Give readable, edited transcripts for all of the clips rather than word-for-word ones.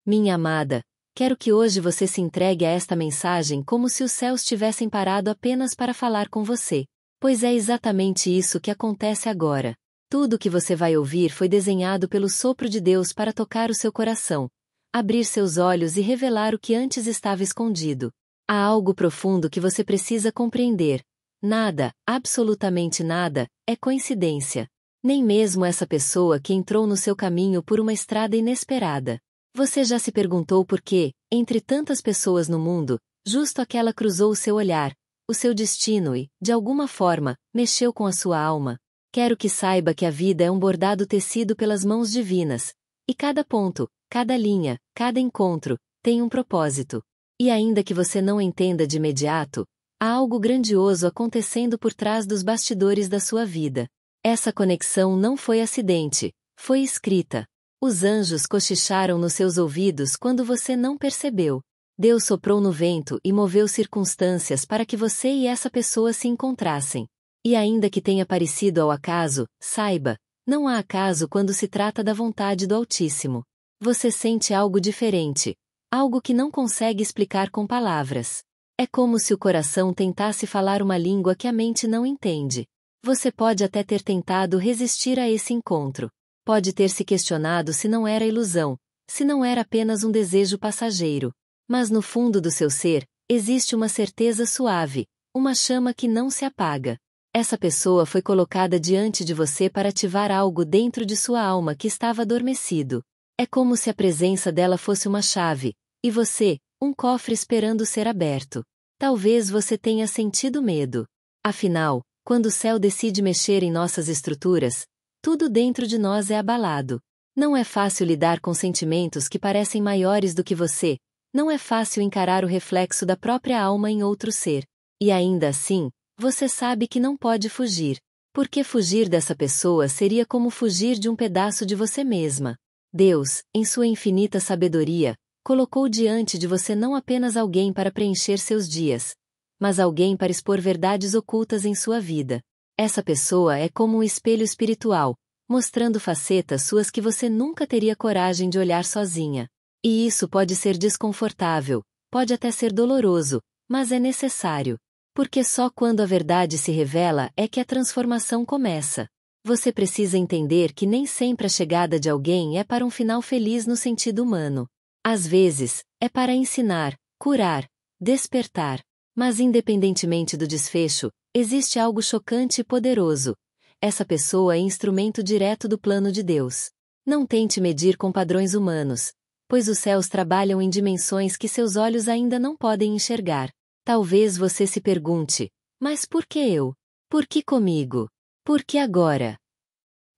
Minha amada, quero que hoje você se entregue a esta mensagem como se os céus tivessem parado apenas para falar com você. Pois é exatamente isso que acontece agora. Tudo o que você vai ouvir foi desenhado pelo sopro de Deus para tocar o seu coração, abrir seus olhos e revelar o que antes estava escondido. Há algo profundo que você precisa compreender. Nada, absolutamente nada, é coincidência. Nem mesmo essa pessoa que entrou no seu caminho por uma estrada inesperada. Você já se perguntou por que, entre tantas pessoas no mundo, justo aquela cruzou o seu olhar, o seu destino e, de alguma forma, mexeu com a sua alma? Quero que saiba que a vida é um bordado tecido pelas mãos divinas, e cada ponto, cada linha, cada encontro, tem um propósito. E ainda que você não entenda de imediato, há algo grandioso acontecendo por trás dos bastidores da sua vida. Essa conexão não foi acidente, foi escrita. Os anjos cochicharam nos seus ouvidos quando você não percebeu. Deus soprou no vento e moveu circunstâncias para que você e essa pessoa se encontrassem. E ainda que tenha parecido ao acaso, saiba, não há acaso quando se trata da vontade do Altíssimo. Você sente algo diferente, algo que não consegue explicar com palavras. É como se o coração tentasse falar uma língua que a mente não entende. Você pode até ter tentado resistir a esse encontro. Pode ter se questionado se não era ilusão, se não era apenas um desejo passageiro. Mas no fundo do seu ser, existe uma certeza suave, uma chama que não se apaga. Essa pessoa foi colocada diante de você para ativar algo dentro de sua alma que estava adormecido. É como se a presença dela fosse uma chave, e você, um cofre esperando ser aberto. Talvez você tenha sentido medo. Afinal, quando o céu decide mexer em nossas estruturas, tudo dentro de nós é abalado. Não é fácil lidar com sentimentos que parecem maiores do que você, não é fácil encarar o reflexo da própria alma em outro ser. E ainda assim, você sabe que não pode fugir. Porque fugir dessa pessoa seria como fugir de um pedaço de você mesma. Deus, em sua infinita sabedoria, colocou diante de você não apenas alguém para preencher seus dias, mas alguém para expor verdades ocultas em sua vida. Essa pessoa é como um espelho espiritual, mostrando facetas suas que você nunca teria coragem de olhar sozinha. E isso pode ser desconfortável, pode até ser doloroso, mas é necessário. Porque só quando a verdade se revela é que a transformação começa. Você precisa entender que nem sempre a chegada de alguém é para um final feliz no sentido humano. Às vezes, é para ensinar, curar, despertar. Mas independentemente do desfecho, existe algo chocante e poderoso. Essa pessoa é instrumento direto do plano de Deus. Não tente medir com padrões humanos, pois os céus trabalham em dimensões que seus olhos ainda não podem enxergar. Talvez você se pergunte, mas por que eu? Por que comigo? Por que agora?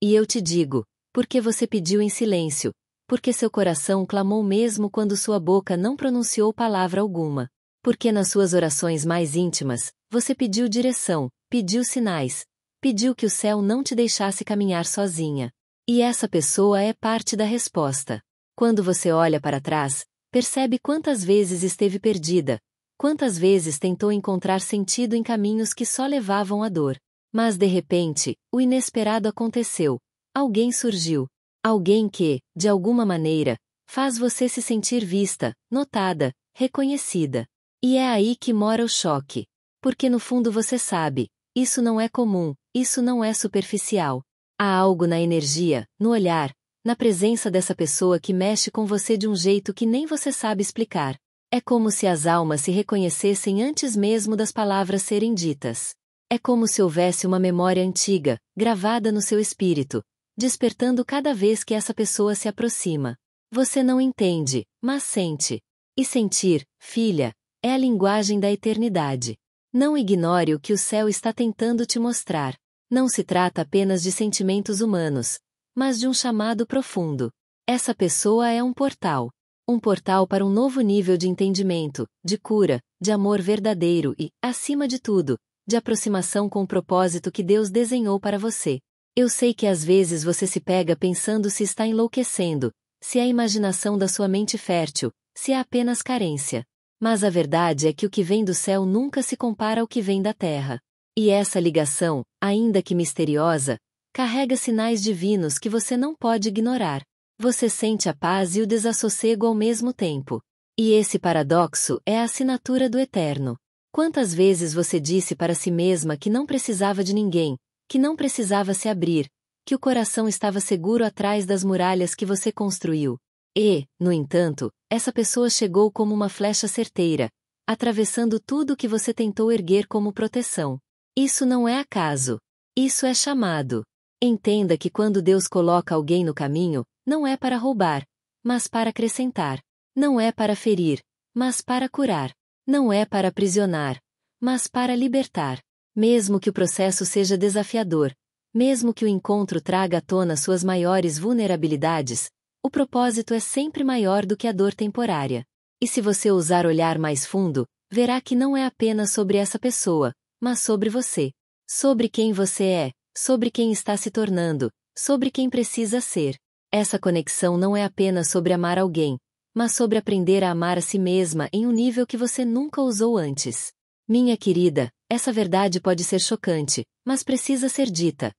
E eu te digo, porque você pediu em silêncio, porque seu coração clamou mesmo quando sua boca não pronunciou palavra alguma. Porque nas suas orações mais íntimas, você pediu direção, pediu sinais, pediu que o céu não te deixasse caminhar sozinha. E essa pessoa é parte da resposta. Quando você olha para trás, percebe quantas vezes esteve perdida, quantas vezes tentou encontrar sentido em caminhos que só levavam à dor. Mas de repente, o inesperado aconteceu. Alguém surgiu. Alguém que, de alguma maneira, faz você se sentir vista, notada, reconhecida. E é aí que mora o choque. Porque no fundo você sabe, isso não é comum, isso não é superficial. Há algo na energia, no olhar, na presença dessa pessoa que mexe com você de um jeito que nem você sabe explicar. É como se as almas se reconhecessem antes mesmo das palavras serem ditas. É como se houvesse uma memória antiga, gravada no seu espírito, despertando cada vez que essa pessoa se aproxima. Você não entende, mas sente. E sentir, filha, é a linguagem da eternidade. Não ignore o que o céu está tentando te mostrar. Não se trata apenas de sentimentos humanos, mas de um chamado profundo. Essa pessoa é um portal. Um portal para um novo nível de entendimento, de cura, de amor verdadeiro e, acima de tudo, de aproximação com o propósito que Deus desenhou para você. Eu sei que às vezes você se pega pensando se está enlouquecendo, se é a imaginação da sua mente fértil, se é apenas carência. Mas a verdade é que o que vem do céu nunca se compara ao que vem da terra. E essa ligação, ainda que misteriosa, carrega sinais divinos que você não pode ignorar. Você sente a paz e o desassossego ao mesmo tempo. E esse paradoxo é a assinatura do Eterno. Quantas vezes você disse para si mesma que não precisava de ninguém, que não precisava se abrir, que o coração estava seguro atrás das muralhas que você construiu? E, no entanto, essa pessoa chegou como uma flecha certeira, atravessando tudo o que você tentou erguer como proteção. Isso não é acaso. Isso é chamado. Entenda que quando Deus coloca alguém no caminho, não é para roubar, mas para acrescentar. Não é para ferir, mas para curar. Não é para aprisionar, mas para libertar. Mesmo que o processo seja desafiador, mesmo que o encontro traga à tona suas maiores vulnerabilidades, o propósito é sempre maior do que a dor temporária. E se você ousar olhar mais fundo, verá que não é apenas sobre essa pessoa, mas sobre você. Sobre quem você é, sobre quem está se tornando, sobre quem precisa ser. Essa conexão não é apenas sobre amar alguém, mas sobre aprender a amar a si mesma em um nível que você nunca usou antes. Minha querida, essa verdade pode ser chocante, mas precisa ser dita.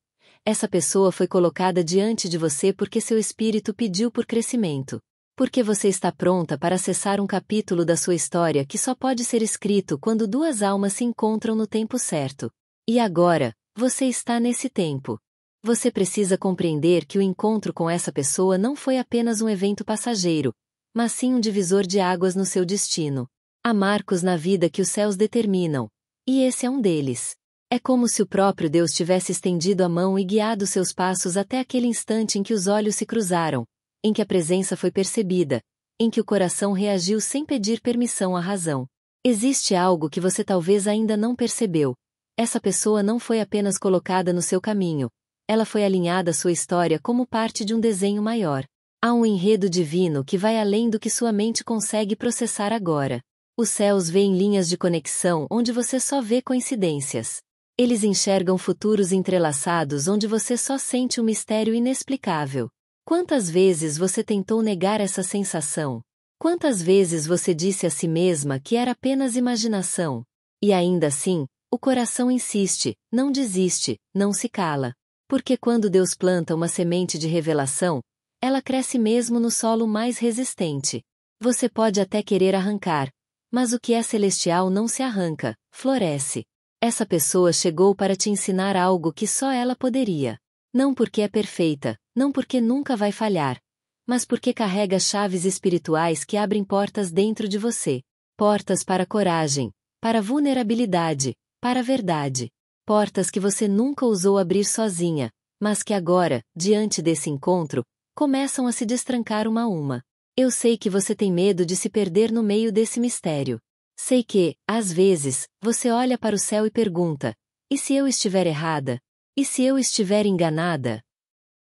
Essa pessoa foi colocada diante de você porque seu espírito pediu por crescimento. Porque você está pronta para acessar um capítulo da sua história que só pode ser escrito quando duas almas se encontram no tempo certo. E agora, você está nesse tempo. Você precisa compreender que o encontro com essa pessoa não foi apenas um evento passageiro, mas sim um divisor de águas no seu destino. Há marcos na vida que os céus determinam, e esse é um deles. É como se o próprio Deus tivesse estendido a mão e guiado seus passos até aquele instante em que os olhos se cruzaram, em que a presença foi percebida, em que o coração reagiu sem pedir permissão à razão. Existe algo que você talvez ainda não percebeu. Essa pessoa não foi apenas colocada no seu caminho, ela foi alinhada à sua história como parte de um desenho maior. Há um enredo divino que vai além do que sua mente consegue processar agora. Os céus veem linhas de conexão onde você só vê coincidências. Eles enxergam futuros entrelaçados onde você só sente um mistério inexplicável. Quantas vezes você tentou negar essa sensação? Quantas vezes você disse a si mesma que era apenas imaginação? E ainda assim, o coração insiste, não desiste, não se cala. Porque quando Deus planta uma semente de revelação, ela cresce mesmo no solo mais resistente. Você pode até querer arrancar, mas o que é celestial não se arranca, floresce. Essa pessoa chegou para te ensinar algo que só ela poderia. Não porque é perfeita, não porque nunca vai falhar, mas porque carrega chaves espirituais que abrem portas dentro de você. Portas para coragem, para vulnerabilidade, para a verdade. Portas que você nunca ousou abrir sozinha, mas que agora, diante desse encontro, começam a se destrancar uma a uma. Eu sei que você tem medo de se perder no meio desse mistério. Sei que, às vezes, você olha para o céu e pergunta: e se eu estiver errada? E se eu estiver enganada?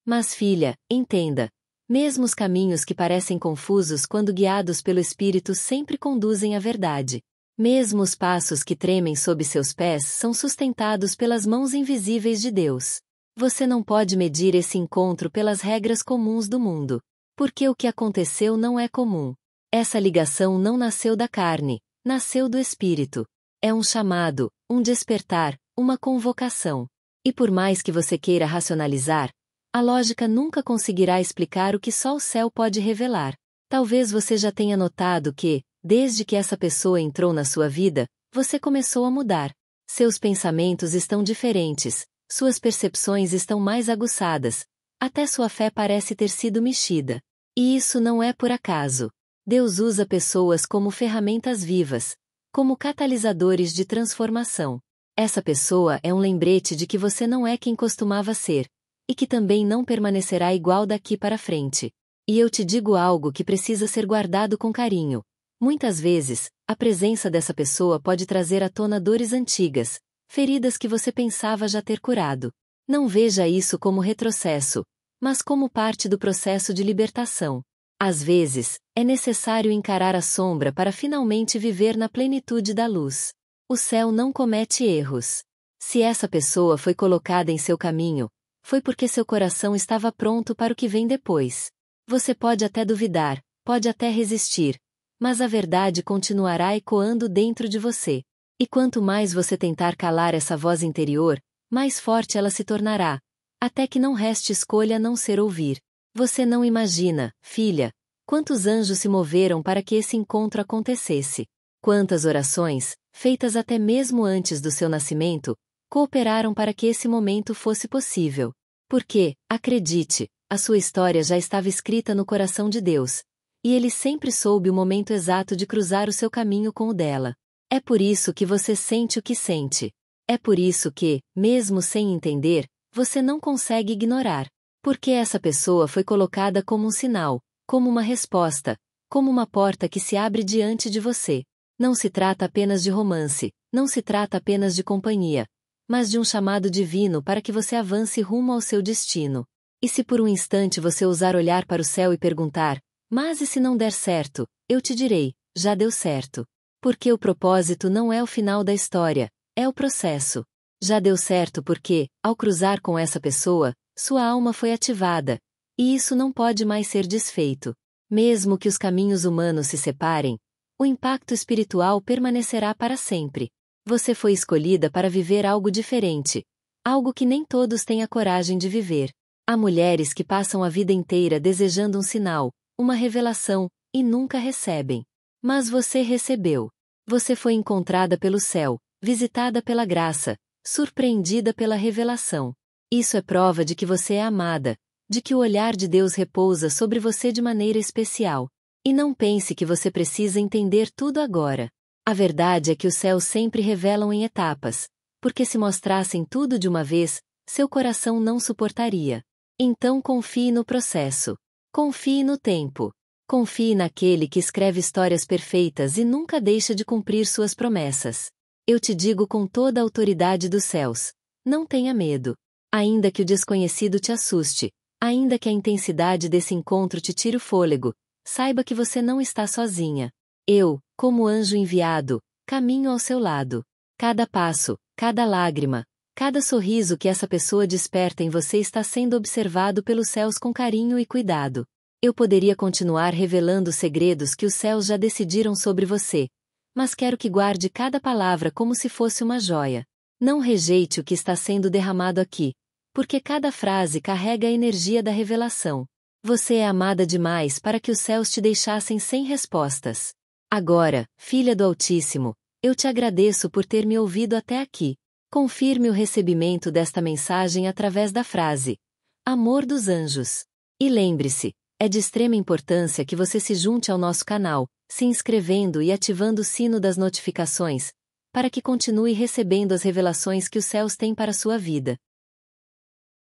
Mas filha, entenda. Mesmo os caminhos que parecem confusos quando guiados pelo Espírito sempre conduzem à verdade. Mesmo os passos que tremem sob seus pés são sustentados pelas mãos invisíveis de Deus. Você não pode medir esse encontro pelas regras comuns do mundo. Porque o que aconteceu não é comum. Essa ligação não nasceu da carne, nasceu do Espírito. É um chamado, um despertar, uma convocação. E por mais que você queira racionalizar, a lógica nunca conseguirá explicar o que só o céu pode revelar. Talvez você já tenha notado que, desde que essa pessoa entrou na sua vida, você começou a mudar. Seus pensamentos estão diferentes, suas percepções estão mais aguçadas, até sua fé parece ter sido mexida. E isso não é por acaso. Deus usa pessoas como ferramentas vivas, como catalisadores de transformação. Essa pessoa é um lembrete de que você não é quem costumava ser, e que também não permanecerá igual daqui para frente. E eu te digo algo que precisa ser guardado com carinho. Muitas vezes, a presença dessa pessoa pode trazer à tona dores antigas, feridas que você pensava já ter curado. Não veja isso como retrocesso, mas como parte do processo de libertação. Às vezes, é necessário encarar a sombra para finalmente viver na plenitude da luz. O céu não comete erros. Se essa pessoa foi colocada em seu caminho, foi porque seu coração estava pronto para o que vem depois. Você pode até duvidar, pode até resistir, mas a verdade continuará ecoando dentro de você. E quanto mais você tentar calar essa voz interior, mais forte ela se tornará, até que não reste escolha a não ser ouvir. Você não imagina, filha, quantos anjos se moveram para que esse encontro acontecesse. Quantas orações, feitas até mesmo antes do seu nascimento, cooperaram para que esse momento fosse possível. Porque, acredite, a sua história já estava escrita no coração de Deus, e Ele sempre soube o momento exato de cruzar o seu caminho com o dela. É por isso que você sente o que sente. É por isso que, mesmo sem entender, você não consegue ignorar. Porque essa pessoa foi colocada como um sinal, como uma resposta, como uma porta que se abre diante de você. Não se trata apenas de romance, não se trata apenas de companhia, mas de um chamado divino para que você avance rumo ao seu destino. E se por um instante você ousar olhar para o céu e perguntar, mas e se não der certo, eu te direi, já deu certo. Porque o propósito não é o final da história, é o processo. Já deu certo porque, ao cruzar com essa pessoa, sua alma foi ativada, e isso não pode mais ser desfeito. Mesmo que os caminhos humanos se separem, o impacto espiritual permanecerá para sempre. Você foi escolhida para viver algo diferente, algo que nem todos têm a coragem de viver. Há mulheres que passam a vida inteira desejando um sinal, uma revelação, e nunca recebem. Mas você recebeu. Você foi encontrada pelo céu, visitada pela graça, surpreendida pela revelação. Isso é prova de que você é amada, de que o olhar de Deus repousa sobre você de maneira especial. E não pense que você precisa entender tudo agora. A verdade é que os céus sempre revelam em etapas, porque se mostrassem tudo de uma vez, seu coração não suportaria. Então confie no processo. Confie no tempo. Confie naquele que escreve histórias perfeitas e nunca deixa de cumprir suas promessas. Eu te digo com toda a autoridade dos céus: não tenha medo. Ainda que o desconhecido te assuste, ainda que a intensidade desse encontro te tire o fôlego, saiba que você não está sozinha. Eu, como anjo enviado, caminho ao seu lado. Cada passo, cada lágrima, cada sorriso que essa pessoa desperta em você está sendo observado pelos céus com carinho e cuidado. Eu poderia continuar revelando os segredos que os céus já decidiram sobre você, mas quero que guarde cada palavra como se fosse uma joia. Não rejeite o que está sendo derramado aqui, porque cada frase carrega a energia da revelação. Você é amada demais para que os céus te deixassem sem respostas. Agora, filha do Altíssimo, eu te agradeço por ter me ouvido até aqui. Confirme o recebimento desta mensagem através da frase: Amor dos Anjos. E lembre-se, é de extrema importância que você se junte ao nosso canal, se inscrevendo e ativando o sino das notificações, para que continue recebendo as revelações que os céus têm para a sua vida.